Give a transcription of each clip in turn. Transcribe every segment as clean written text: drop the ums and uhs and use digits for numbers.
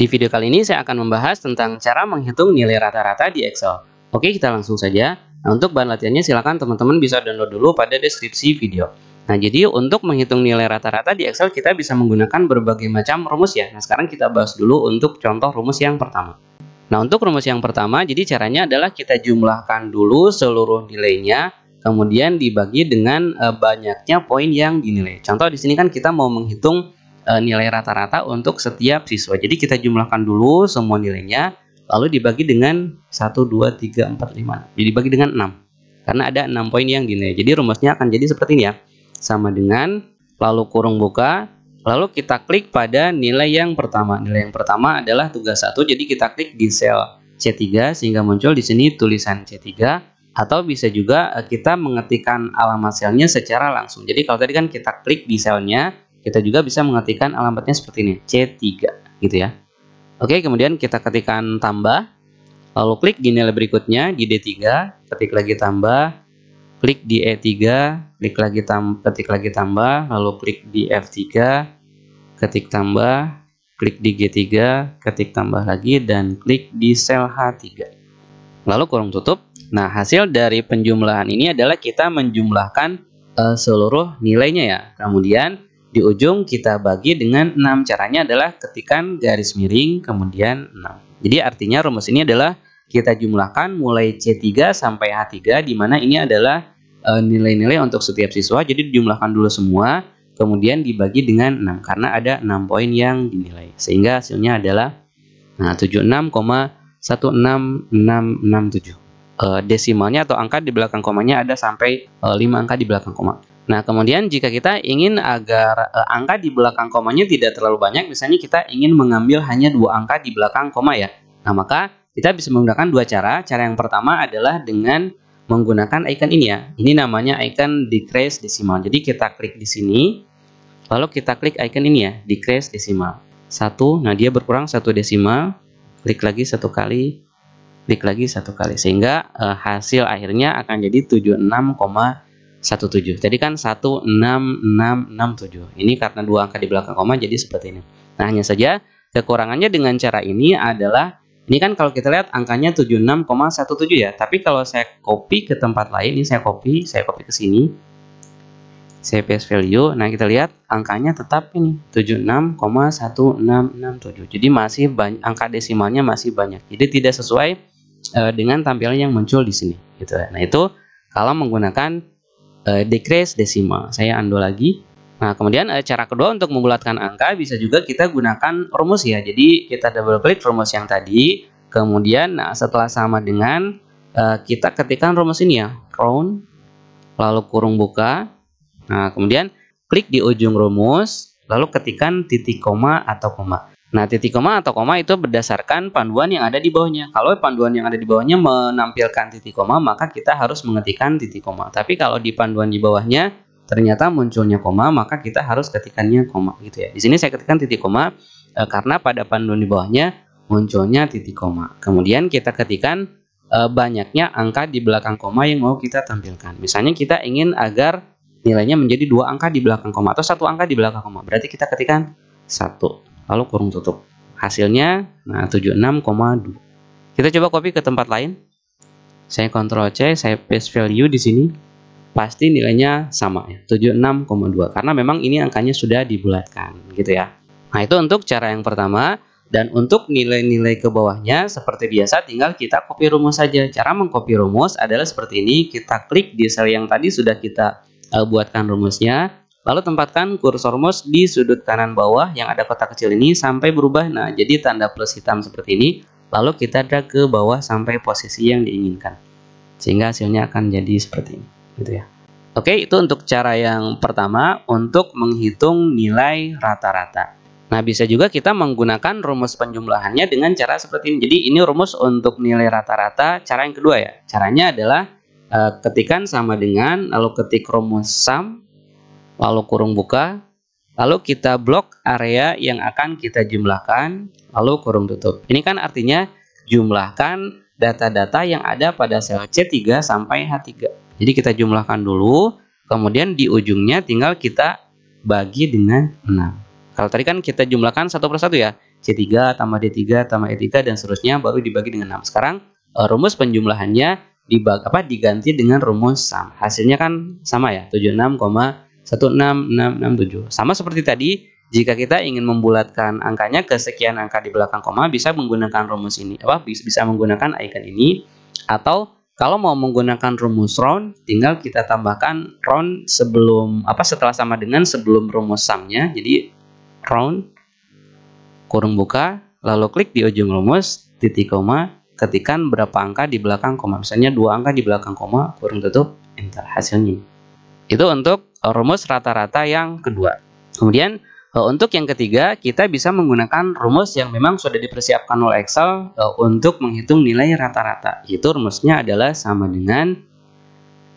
Di video kali ini saya akan membahas tentang cara menghitung nilai rata-rata di Excel. Oke, kita langsung saja. Nah, untuk bahan latihannya silakan teman-teman bisa download dulu pada deskripsi video. Nah, jadi untuk menghitung nilai rata-rata di Excel kita bisa menggunakan berbagai macam rumus ya. Nah, sekarang kita bahas dulu untuk contoh rumus yang pertama. Nah, untuk rumus yang pertama, jadi caranya adalah kita jumlahkan dulu seluruh nilainya, kemudian dibagi dengan banyaknya poin yang dinilai. Contoh di sini kan kita mau menghitung nilai rata-rata untuk setiap siswa. Jadi kita jumlahkan dulu semua nilainya, lalu dibagi dengan 1, 2, 3, 4, 5. Jadi dibagi dengan 6. Karena ada 6 poin yang dinilai. Jadi rumusnya akan jadi seperti ini ya. Sama dengan, lalu kurung buka, lalu kita klik pada nilai yang pertama. Nilai yang pertama adalah tugas 1. Jadi kita klik di sel C3 sehingga muncul di sini tulisan C3. Atau bisa juga kita mengetikkan alamat selnya secara langsung. Jadi kalau tadi kan kita klik di selnya, kita juga bisa mengetikkan alamatnya seperti ini, C3 gitu ya. Oke, kemudian kita ketikkan tambah, lalu klik di nilai berikutnya di D3, ketik lagi tambah, klik di E3, ketik lagi tambah, lalu klik di F3, ketik tambah, klik di G3, ketik tambah lagi, dan klik di sel H3. Lalu kurung tutup. Nah, hasil dari penjumlahan ini adalah kita menjumlahkan seluruh nilainya ya. Kemudian di ujung kita bagi dengan 6. Caranya adalah ketikkan garis miring kemudian 6. Jadi artinya rumus ini adalah kita jumlahkan mulai C3 sampai H3, di mana ini adalah nilai-nilai untuk setiap siswa. Jadi dijumlahkan dulu semua, kemudian dibagi dengan 6 karena ada 6 poin yang dinilai. Sehingga hasilnya adalah 76,16667. Desimalnya atau angka di belakang komanya ada sampai 5 angka di belakang koma. Nah, kemudian jika kita ingin agar angka di belakang komanya tidak terlalu banyak, misalnya kita ingin mengambil hanya 2 angka di belakang koma ya. Nah, maka kita bisa menggunakan dua cara. Cara yang pertama adalah dengan menggunakan icon ini ya. Ini namanya icon decrease decimal. Jadi kita klik di sini, lalu kita klik icon ini ya, decrease decimal. 1, nah dia berkurang 1 desimal. Klik lagi 1 kali, klik lagi 1 kali. Sehingga hasil akhirnya akan jadi 76,17. Tadi kan 16667. Ini karena 2 angka di belakang koma jadi seperti ini. Nah, hanya saja kekurangannya dengan cara ini adalah ini kan kalau kita lihat angkanya 76,17 ya. Tapi kalau saya copy ke tempat lain, ini saya copy ke sini. Saya paste value. Nah, kita lihat angkanya tetap ini 76,1667. Jadi masih banyak, angka desimalnya masih banyak. Jadi tidak sesuai dengan tampilan yang muncul di sini gitu ya. Nah, itu kalau menggunakan decrease decimal. Saya undo lagi. Nah, kemudian cara kedua untuk membulatkan angka bisa juga kita gunakan rumus ya. Jadi kita double klik rumus yang tadi, kemudian nah setelah sama dengan kita ketikkan rumus ini ya, round, lalu kurung buka. Nah, kemudian klik di ujung rumus, lalu ketikkan titik koma atau koma. Nah, titik koma atau koma itu berdasarkan panduan yang ada di bawahnya. Kalau panduan yang ada di bawahnya menampilkan titik koma, maka kita harus mengetikkan titik koma. Tapi kalau di panduan di bawahnya ternyata munculnya koma, maka kita harus ketikkannya koma gitu ya. Di sini saya ketikkan titik koma karena pada panduan di bawahnya munculnya titik koma. Kemudian kita ketikkan banyaknya angka di belakang koma yang mau kita tampilkan. Misalnya kita ingin agar nilainya menjadi 2 angka di belakang koma atau 1 angka di belakang koma. Berarti kita ketikkan 1. Lalu kurung tutup. Hasilnya nah 76,2. Kita coba copy ke tempat lain. Saya Ctrl C, saya paste value di sini. Pasti nilainya sama ya, 76,2 karena memang ini angkanya sudah dibulatkan gitu ya. Nah, itu untuk cara yang pertama. Dan untuk nilai-nilai ke bawahnya seperti biasa tinggal kita copy rumus saja. Cara mengcopy rumus adalah seperti ini. Kita klik di sel yang tadi sudah kita buatkan rumusnya. Lalu tempatkan kursor mouse di sudut kanan bawah yang ada kotak kecil ini sampai berubah. Nah, jadi tanda plus hitam seperti ini. Lalu kita drag ke bawah sampai posisi yang diinginkan. Sehingga hasilnya akan jadi seperti ini. Gitu ya. Oke, itu untuk cara yang pertama untuk menghitung nilai rata-rata. Nah, bisa juga kita menggunakan rumus penjumlahannya dengan cara seperti ini. Jadi ini rumus untuk nilai rata-rata. Cara yang kedua ya. Caranya adalah ketikkan sama dengan, lalu ketik rumus sum, lalu kurung buka, lalu kita blok area yang akan kita jumlahkan, lalu kurung tutup. Ini kan artinya jumlahkan data-data yang ada pada sel C3 sampai H3. Jadi kita jumlahkan dulu, kemudian di ujungnya tinggal kita bagi dengan 6. Kalau tadi kan kita jumlahkan satu persatu ya. C3 tambah D3 tambah E3 dan seterusnya baru dibagi dengan 6. Sekarang rumus penjumlahannya diganti dengan rumus sum. Hasilnya kan sama ya, 76,16667. Sama seperti tadi, jika kita ingin membulatkan angkanya ke sekian angka di belakang koma, bisa menggunakan rumus ini, bisa menggunakan icon ini, atau kalau mau menggunakan rumus round, tinggal kita tambahkan round setelah sama dengan sebelum rumus sumnya. Jadi round kurung buka, lalu klik di ujung rumus, titik koma, ketikkan berapa angka di belakang koma. Misalnya 2 angka di belakang koma, kurung tutup, enter, hasilnya. Itu untuk rumus rata-rata yang kedua. Kemudian untuk yang ketiga, kita bisa menggunakan rumus yang memang sudah dipersiapkan oleh Excel untuk menghitung nilai rata-rata. Itu rumusnya adalah sama dengan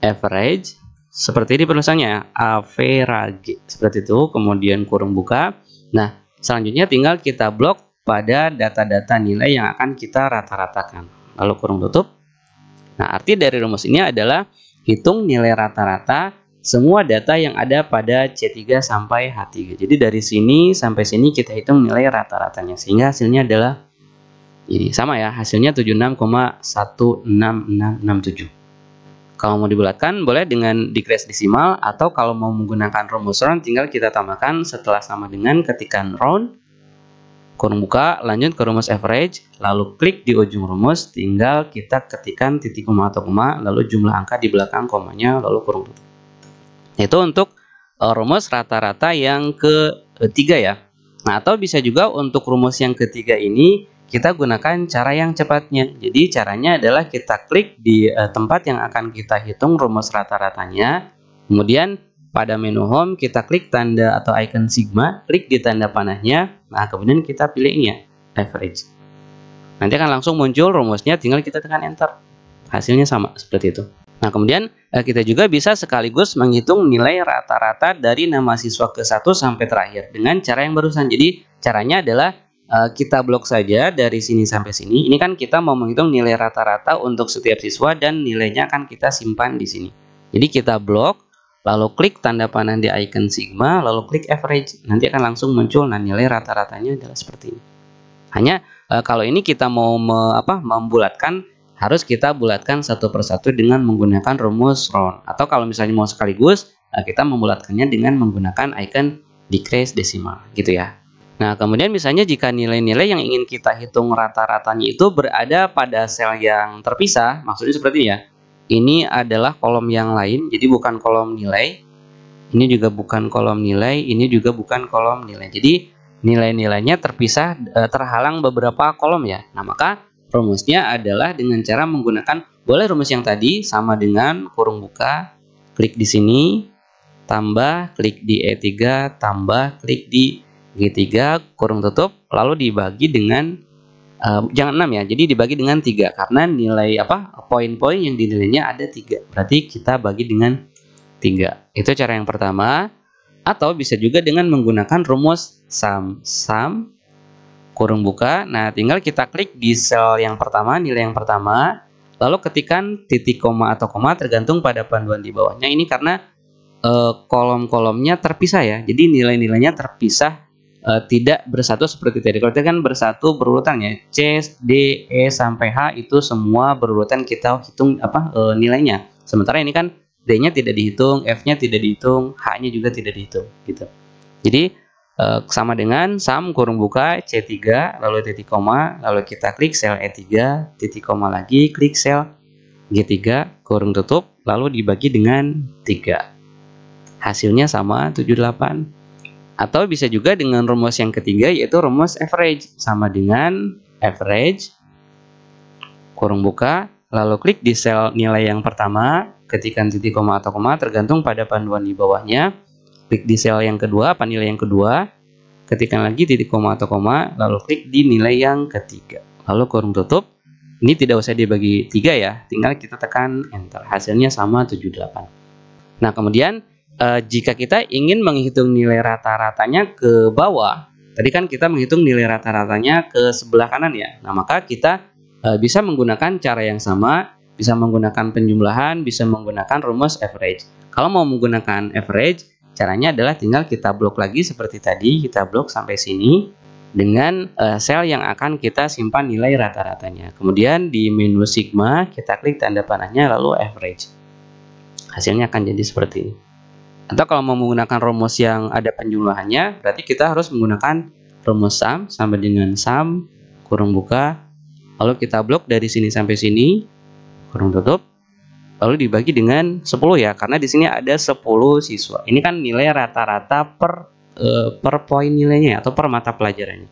average, seperti ini penulisannya, average, seperti itu, kemudian kurung buka. Nah, selanjutnya tinggal kita blok pada data-data nilai yang akan kita rata-ratakan. Lalu kurung tutup. Nah, arti dari rumus ini adalah hitung nilai rata-rata semua data yang ada pada C3 sampai H3. Jadi dari sini sampai sini kita hitung nilai rata-ratanya, sehingga hasilnya adalah ini, sama ya, hasilnya 76,16667. Kalau mau dibulatkan boleh dengan decrease desimal, atau kalau mau menggunakan rumus round tinggal kita tambahkan setelah sama dengan ketikan round kurung buka, lanjut ke rumus average, lalu klik di ujung rumus, tinggal kita ketikkan titik koma atau koma, lalu jumlah angka di belakang komanya, lalu kurung tutup. Itu untuk rumus rata-rata yang ketiga ya. Nah, atau bisa juga untuk rumus yang ketiga ini kita gunakan cara yang cepatnya. Jadi caranya adalah kita klik di tempat yang akan kita hitung rumus rata-ratanya. Kemudian pada menu home kita klik tanda atau icon sigma, klik di tanda panahnya. Nah, kemudian kita pilih ini ya, average. Nanti akan langsung muncul rumusnya, tinggal kita tekan enter. Hasilnya sama seperti itu. Nah, kemudian kita juga bisa sekaligus menghitung nilai rata-rata dari nama siswa ke 1 sampai terakhir dengan cara yang barusan. Jadi caranya adalah kita blok saja dari sini sampai sini. Ini kan kita mau menghitung nilai rata-rata untuk setiap siswa dan nilainya akan kita simpan di sini. Jadi kita blok, lalu klik tanda panah di icon sigma, lalu klik average. Nanti akan langsung muncul, nah nilai rata-ratanya adalah seperti ini. Hanya kalau ini kita mau membulatkan, harus kita bulatkan satu persatu dengan menggunakan rumus round. Atau kalau misalnya mau sekaligus, kita membulatkannya dengan menggunakan icon decrease desimal, gitu ya. Nah, kemudian misalnya jika nilai-nilai yang ingin kita hitung rata-ratanya itu berada pada sel yang terpisah, maksudnya seperti ini ya. Ini adalah kolom yang lain, jadi bukan kolom nilai. Ini juga bukan kolom nilai, ini juga bukan kolom nilai. Jadi nilai-nilainya terpisah, terhalang beberapa kolom ya. Nah, maka rumusnya adalah dengan cara menggunakan, boleh rumus yang tadi sama dengan kurung buka, klik di sini, tambah, klik di E3, tambah, klik di G3, kurung tutup, lalu dibagi dengan, jangan 6 ya, jadi dibagi dengan 3, karena nilai poin-poin yang dinilainya ada 3, berarti kita bagi dengan 3. Itu cara yang pertama. Atau bisa juga dengan menggunakan rumus sum kurung buka. Nah, tinggal kita klik di sel yang pertama, nilai yang pertama, lalu ketikkan titik koma atau koma tergantung pada panduan di bawahnya. Ini karena kolom-kolomnya terpisah ya, jadi nilai-nilainya terpisah, tidak bersatu seperti tadi. Kalau tadi kan bersatu berurutan ya, C, D, E sampai H itu semua berurutan kita hitung nilainya. Sementara ini kan D-nya tidak dihitung, F-nya tidak dihitung, H-nya juga tidak dihitung gitu. Jadi sama dengan sum kurung buka C3, lalu titik koma, lalu kita klik sel E3, titik koma lagi, klik sel G3, kurung tutup, lalu dibagi dengan 3. Hasilnya sama 78. Atau bisa juga dengan rumus yang ketiga, yaitu rumus average. Sama dengan average kurung buka, lalu klik di sel nilai yang pertama, ketikkan titik koma atau koma tergantung pada panduan di bawahnya. Klik di sel yang kedua, nilai yang kedua, ketikkan lagi titik koma atau koma, lalu klik di nilai yang ketiga, lalu kurung tutup. Ini tidak usah dibagi 3 ya, tinggal kita tekan enter. Hasilnya sama 78. Nah, kemudian jika kita ingin menghitung nilai rata-ratanya ke bawah, tadi kan kita menghitung nilai rata-ratanya ke sebelah kanan ya. Nah, maka kita bisa menggunakan cara yang sama, bisa menggunakan penjumlahan, bisa menggunakan rumus average. Kalau mau menggunakan average, caranya adalah tinggal kita blok lagi seperti tadi, kita blok sampai sini. dengan sel yang akan kita simpan nilai rata-ratanya. Kemudian di menu sigma kita klik tanda panahnya lalu average. Hasilnya akan jadi seperti ini. Atau kalau mau menggunakan rumus yang ada penjumlahannya, berarti kita harus menggunakan rumus sum sama dengan sum kurung buka, lalu kita blok dari sini sampai sini, kurung tutup, lalu dibagi dengan 10 ya, karena di sini ada 10 siswa. Ini kan nilai rata-rata per poin nilainya atau per mata pelajarannya.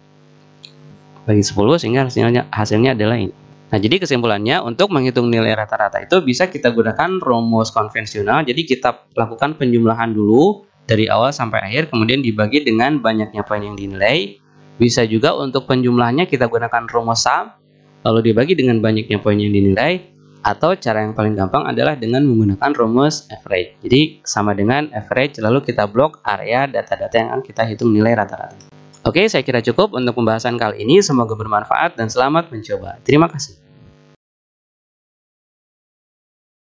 Bagi 10 sehingga hasilnya adalah ini. Nah, jadi kesimpulannya untuk menghitung nilai rata-rata itu bisa kita gunakan rumus konvensional. Jadi kita lakukan penjumlahan dulu dari awal sampai akhir, kemudian dibagi dengan banyaknya poin yang dinilai. Bisa juga untuk penjumlahannya kita gunakan rumus sum, lalu dibagi dengan banyaknya poin yang dinilai. Atau cara yang paling gampang adalah dengan menggunakan rumus average. Jadi sama dengan average, lalu kita blok area data-data yang akan kita hitung nilai rata-rata. Oke, saya kira cukup untuk pembahasan kali ini. Semoga bermanfaat dan selamat mencoba. Terima kasih.